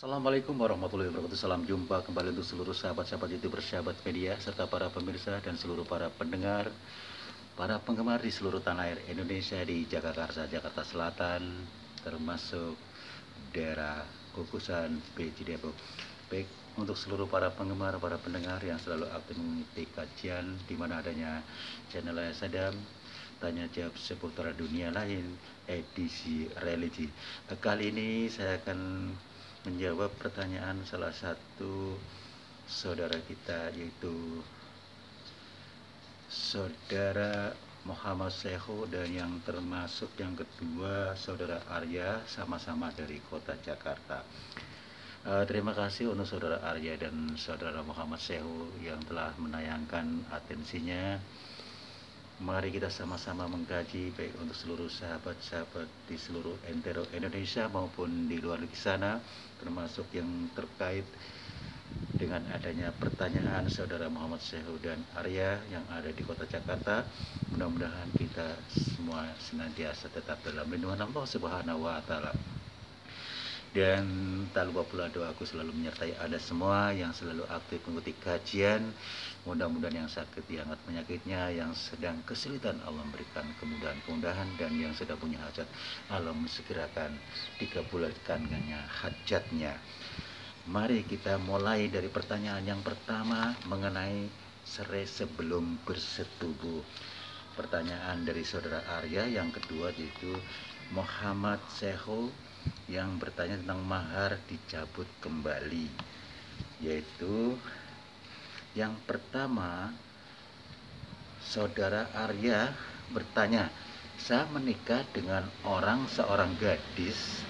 Assalamualaikum warahmatullahi wabarakatuh. Salam jumpa kembali untuk seluruh sahabat-sahabat YouTuber, sahabat media, serta para pemirsa dan seluruh para pendengar, para penggemar di seluruh tanah air Indonesia, di Jakarta, Jakarta Selatan, termasuk daerah Kukusan, PJ Depok. Baik, untuk seluruh para penggemar, para pendengar yang selalu aktif mengikuti kajian di mana adanya channel Sadam, tanya jawab seputar dunia lain, edisi religi. Kali ini saya akan menjawab pertanyaan salah satu saudara kita, yaitu saudara Muhammad Sehu, dan yang termasuk yang kedua saudara Arya, sama-sama dari kota Jakarta. Terima kasih untuk saudara Arya dan saudara Muhammad Sehu yang telah menayangkan atensinya. Mari kita sama-sama mengkaji, baik untuk seluruh sahabat-sahabat di seluruh entero Indonesia maupun di luar negeri sana, termasuk yang terkait dengan adanya pertanyaan saudara Muhammad Sehu dan Arya yang ada di kota Jakarta. Mudah-mudahan kita semua senantiasa tetap dalam lindungan Allah Subhanahu wa Ta'ala. Dan tak lupa pula doaku selalu menyertai Anda semua yang selalu aktif mengikuti kajian. Mudah-mudahan yang sakit diangkat penyakitnya, yang sedang kesulitan Allah memberikan kemudahan-kemudahan, dan yang sedang punya hajat Allah mensegerakan dikabulkannya hajatnya. Mari kita mulai dari pertanyaan yang pertama mengenai serai sebelum bersetubuh. Pertanyaan dari saudara Arya. Yang kedua yaitu Muhammad Sehu yang bertanya tentang mahar dicabut kembali. Yaitu yang pertama, saudara Arya bertanya, saya menikah dengan seorang gadis,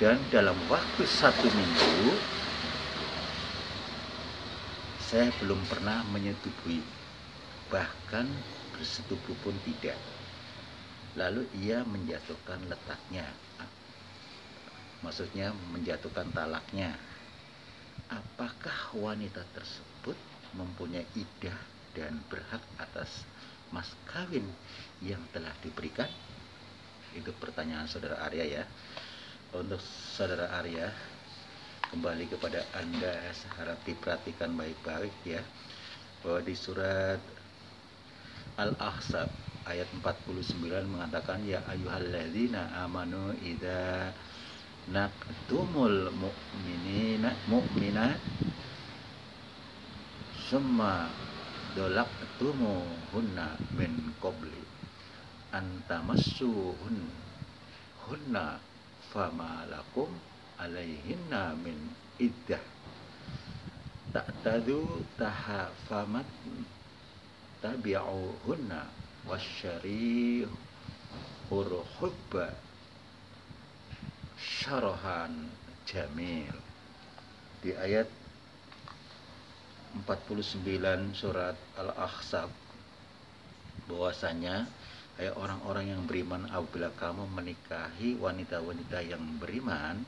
dan dalam waktu 1 minggu saya belum pernah menyetubui, bahkan bersetubuh pun tidak. Lalu ia menjatuhkan letaknya, maksudnya menjatuhkan talaknya. Apakah wanita tersebut mempunyai iddah dan berhak atas mas kawin yang telah diberikan? Itu pertanyaan saudara Arya ya. Untuk saudara Arya, kembali kepada Anda, harap diperhatikan baik-baik ya, bahwa di surat Al-Ahzab ayat 49 mengatakan, ya ayyuhalladzina amanu idza naqtumul mu'minat summa dolaqtumuhunna min qabli antamassuhunna fama lakum alaihinna min iddah ta'tadu tahafamat tabi'uhunna wasyari hurhubba syarahan jamil. Di ayat 49 surat Al-Ahzab, bahwasanya hai orang-orang yang beriman, apabila kamu menikahi wanita-wanita yang beriman,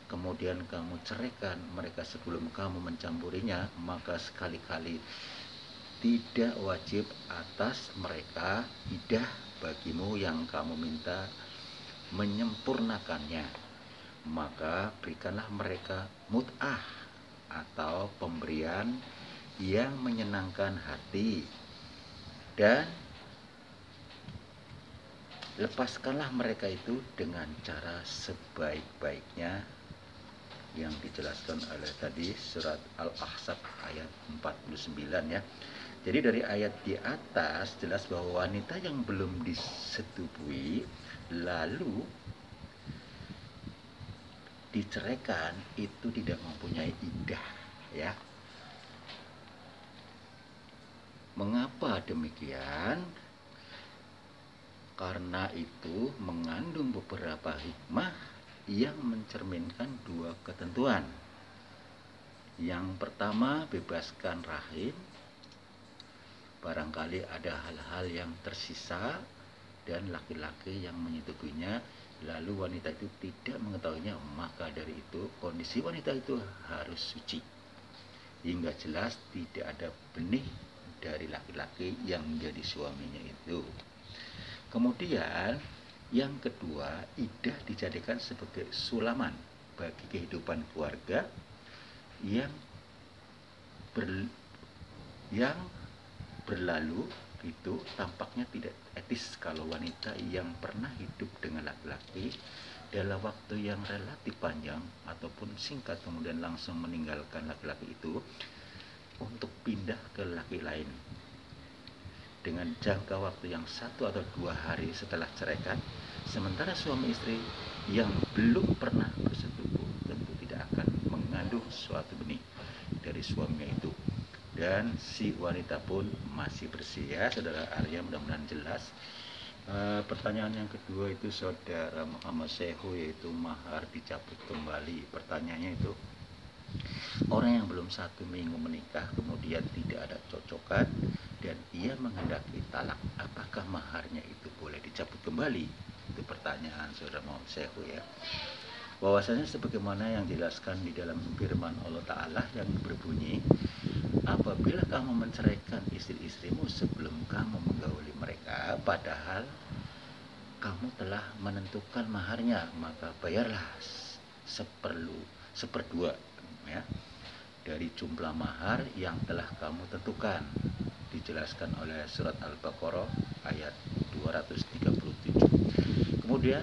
kemudian kamu ceraikan mereka sebelum kamu mencampurinya, maka sekali-kali tidak wajib atas mereka iddah bagimu yang kamu minta menyempurnakannya. Maka berikanlah mereka mut'ah atau pemberian yang menyenangkan hati, dan lepaskanlah mereka itu dengan cara sebaik-baiknya, yang dijelaskan oleh tadi surat Al-Ahzab ayat 49 ya. Jadi dari ayat di atas jelas bahwa wanita yang belum disetubui lalu diceraikan itu tidak mempunyai iddah ya. Mengapa demikian? Karena itu mengandung beberapa hikmah yang mencerminkan 2 ketentuan. Yang pertama, bebaskan rahim. Barangkali ada hal-hal yang tersisa dan laki-laki yang menyetubuinya, lalu wanita itu tidak mengetahuinya, maka dari itu kondisi wanita itu harus suci hingga jelas tidak ada benih dari laki-laki yang menjadi suaminya itu. Kemudian yang kedua, iddah dijadikan sebagai sulaman bagi kehidupan keluarga yang yang berlalu itu tampaknya tidak etis kalau wanita yang pernah hidup dengan laki-laki dalam waktu yang relatif panjang ataupun singkat kemudian langsung meninggalkan laki-laki itu untuk pindah ke laki lain dengan jangka waktu yang 1 atau 2 hari setelah ceraikan, sementara suami istri yang belum pernah bersetubuh tentu tidak akan mengandung suatu benih dari suaminya itu, dan si wanita pun masih bersih ya saudara Arya, mudah-mudahan jelas. Pertanyaan yang kedua itu saudara Muhammad Sehu, yaitu mahar dicabut kembali. Pertanyaannya itu, orang yang belum 1 minggu menikah kemudian tidak ada cocokan dan ia menghendaki talak, apakah maharnya itu boleh dicabut kembali? Itu pertanyaan saudara Muhammad Sehu ya. Bahwasanya sebagaimana yang dijelaskan di dalam firman Allah Ta'ala yang berbunyi, apabila kamu menceraikan istri-istrimu sebelum kamu menggauli mereka, padahal kamu telah menentukan maharnya, maka bayarlah seperdua ya, dari jumlah mahar yang telah kamu tentukan. Dijelaskan oleh surat Al-Baqarah ayat 237. Kemudian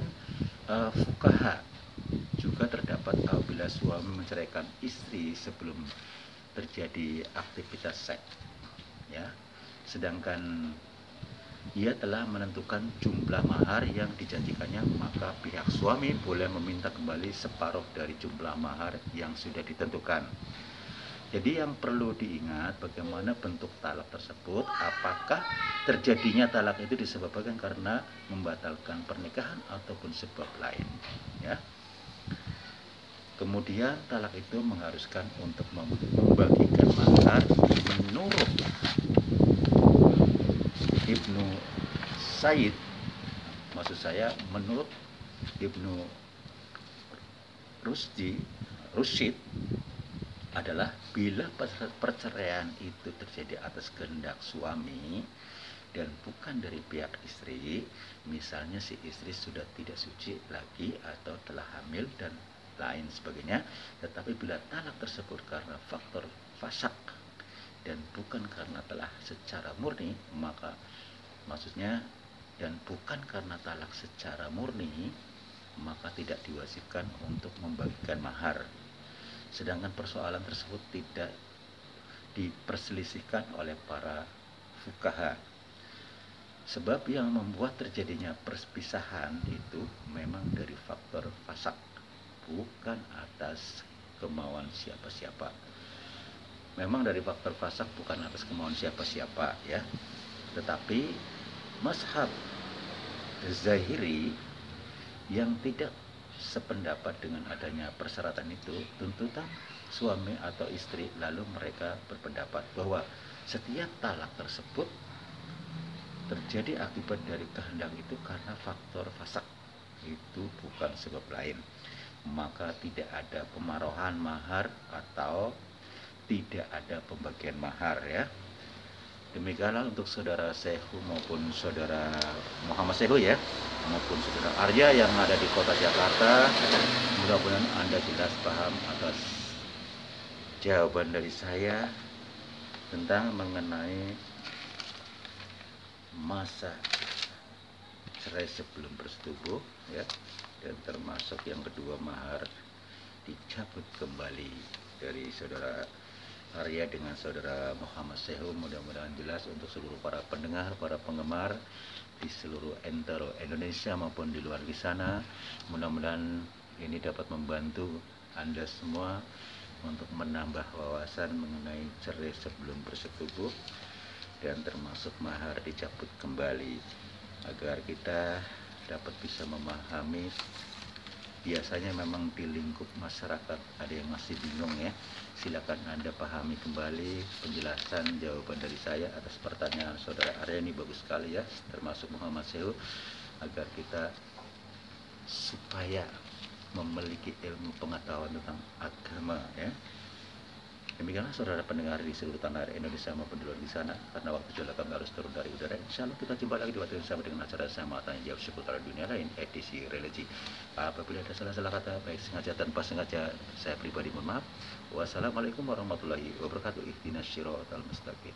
fuqaha juga terdapat apabila suami menceraikan istri sebelum terjadi aktivitas seks ya, sedangkan ia telah menentukan jumlah mahar yang dijanjikannya, maka pihak suami boleh meminta kembali separuh dari jumlah mahar yang sudah ditentukan. Jadi yang perlu diingat bagaimana bentuk talak tersebut, apakah terjadinya talak itu disebabkan karena membatalkan pernikahan ataupun sebab lain ya. Kemudian talak itu mengharuskan untuk membagikan mahar menurut Ibnu Said, maksud saya menurut Ibnu Rusyid adalah bila perceraian itu terjadi atas kehendak suami dan bukan dari pihak istri, misalnya si istri sudah tidak suci lagi atau telah hamil dan lain sebagainya, tetapi bila talak tersebut karena faktor fasak dan bukan karena telah secara murni, maka maksudnya dan bukan karena talak secara murni, maka tidak diwajibkan untuk membagikan mahar. Sedangkan persoalan tersebut tidak diperselisihkan oleh para fuqaha. Sebab yang membuat terjadinya perpisahan itu memang dari faktor fasak, bukan atas kemauan siapa-siapa. Memang dari faktor fasak bukan atas kemauan siapa-siapa ya. Tetapi mazhab Zahiri yang tidak sependapat dengan adanya persyaratan itu, tuntutan suami atau istri, lalu mereka berpendapat bahwa setiap talak tersebut terjadi akibat dari kehendak itu karena faktor fasak, itu bukan sebab lain, maka tidak ada pemarohan mahar atau tidak ada pembagian mahar ya. Demikianlah untuk saudara Sehu maupun saudara Muhammad Sehu ya, maupun saudara Arya yang ada di kota Jakarta. Mudah-mudahan Anda jelas paham atas jawaban dari saya tentang mengenai masa cerai sebelum bersetubuh ya, dan termasuk yang kedua mahar dicabut kembali dari saudara Arya dengan saudara Muhammad Sehu. Mudah-mudahan jelas untuk seluruh para pendengar, para penggemar di seluruh entero Indonesia maupun di luar di sana. Mudah-mudahan ini dapat membantu Anda semua untuk menambah wawasan mengenai cerai sebelum bersetubuh dan termasuk mahar dicabut kembali, agar kita dapat bisa memahami. Biasanya memang di lingkup masyarakat ada yang masih bingung ya. Silakan Anda pahami kembali penjelasan jawaban dari saya atas pertanyaan saudara Arya, ini bagus sekali ya, termasuk Muhammad Sehu, agar kita supaya memiliki ilmu pengetahuan tentang agama ya. Demikianlah saudara pendengar di seluruh tanah air Indonesia maupun di luar di sana. Karena waktu sudah kami harus turun dari udara. Insya Allah kita jumpa lagi di waktu yang sama dengan acara Sama Tanya Jawab Seputar Dunia Lain edisi religi. Apabila ada salah-salah kata baik sengaja tanpa sengaja, saya pribadi mohon maaf. Wassalamualaikum warahmatullahi wabarakatuh. Ihdinas syiratal mustaqim.